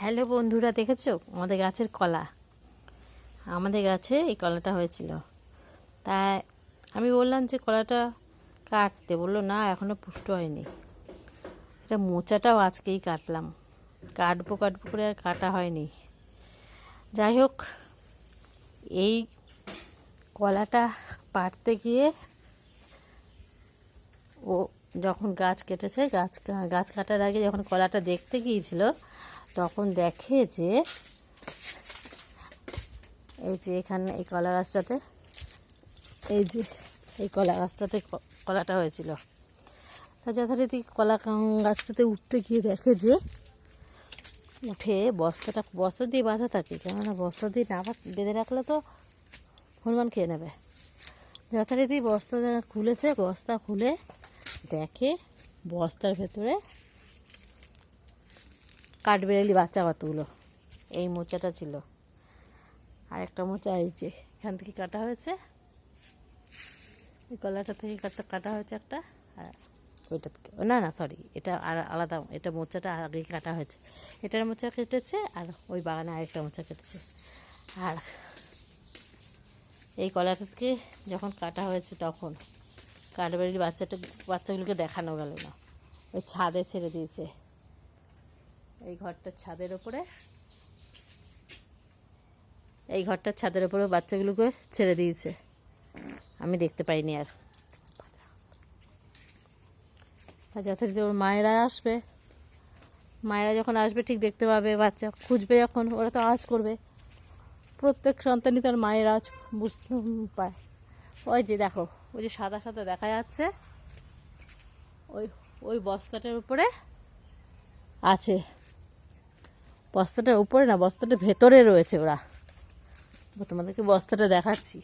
Hello বন্ধুরা, দেখেছো আমাদের গাছের কলা? আমাদের গাছে এই কলাটা হয়েছিল। তাই আমি বললাম যে কলাটা কাটতে, বললো না এখনও পুষ্ট হয়নি। এটা মোচাটাও আজকেই কাটলাম, কাটবো করে আর কাটা হয়নি। যাই হোক, এই কলাটা পাড়তে গিয়ে ও যখন গাছ কেটেছে, গাছ কাটার আগে যখন কলাটা দেখতে গিয়েছিল, তখন দেখে যে এই যে এখানে এই কলা গাছটাতে, এই কলা গাছটাতে কলাটা হয়েছিল। তা যথারীতি কলা গাছটাতে উঠতে গিয়ে দেখে যে উঠে বস্তা দিয়ে বাঁধা থাকে, কেননা বস্তা দিয়ে না বেঁধে রাখলে তো হনুমান খেয়ে নেবে। যথারীতি বস্তা খুলেছে, বস্তা খুলে দেখে বস্তার ভেতরে কাঠবেড়ালি বাচ্চা কতগুলো। এই মোচাটা ছিল, আর একটা মোচা এই যে এখান থেকে কাটা হয়েছে, এই কলাটা থেকে কাটা হয়েছে একটা, আর ওইটা থেকে না সরি, এটা আর আলাদা, এটা মোচাটা আগে কাটা হয়েছে। এটার মোচা কেটেছে, আর ওই বাগানে আরেকটা মোচা কেটেছে। আর এই কলাটা থেকে যখন কাটা হয়েছে তখন কাঠবেড়ালির বাচ্চাগুলোকে দেখানো গেল না, ওই ছাদে ছেড়ে দিয়েছে। এই ঘরটার ছাদের ওপরে বাচ্চাগুলোকে ছেড়ে দিয়েছে, আমি দেখতে পাইনি। আর যথারীতি ওর মায়েরা যখন আসবে ঠিক দেখতে পাবে, বাচ্চা খুঁজবে যখন, ওরা তো আওয়াজ করবে। প্রত্যেক সন্তানই তার মায়ের আওয়াজ বুঝতে পায়। ওই যে দেখো, ওই যে সাদা সাদা দেখা যাচ্ছে, ওই বস্তাটার উপরে আছে। বস্তাটার উপরে না, বস্তাটার ভেতরে রয়েছে ওরা। তোমাদেরকে বস্তাটা দেখাচ্ছি,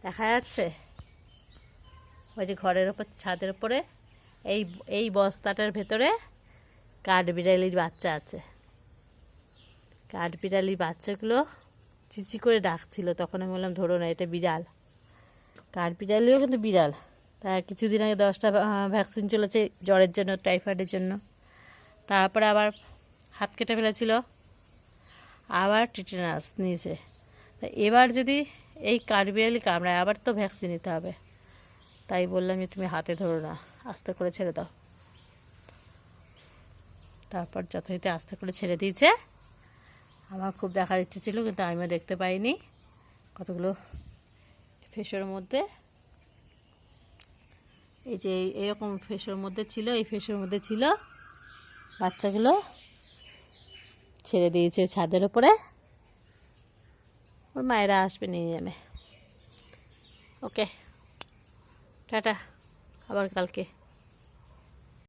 দেখা যাচ্ছে ওই যে ঘরের ওপর, ছাদের উপরে এই বস্তাটার ভেতরে কাঠবিড়ালির বাচ্চা আছে। কাঠবিড়ালির বাচ্চাগুলো চিচি করে ডাকছিল, তখন আমি বললাম ধরো না, এটা বিড়াল। কাঠবিড়ালিও কিন্তু বিড়াল। তার কিছুদিন আগে 10টা ভ্যাকসিন চলেছে জ্বরের জন্য, টাইফয়েডের জন্য। তারপরে আবার হাত কেটে ফেলেছিল, আবার টিটেনাস নিয়েছে। তা এবার যদি এই কাঠবিড়ালি কামড়ায়, আবার তো ভ্যাকসিন নিতে হবে। তাই বললাম যে তুমি হাতে ধরো না, আস্তে করে ছেড়ে দাও। তারপর যথারীতি আস্তে করে ছেড়ে দিয়েছে। আমার খুব দেখার ইচ্ছে ছিল, কিন্তু আমিও দেখতে পাইনি। কতগুলো ফেসোর মধ্যে, এই যে এরকম ফেসোর মধ্যে ছিল, এই ফেসোর মধ্যে ছিল বাচ্চাগুলো, ছেড়ে দিয়েছে ছাদের ওপরে। ওর মায়েরা আসবে, নিয়ে যাবে। ওকে, টাটা, আবার কালকে।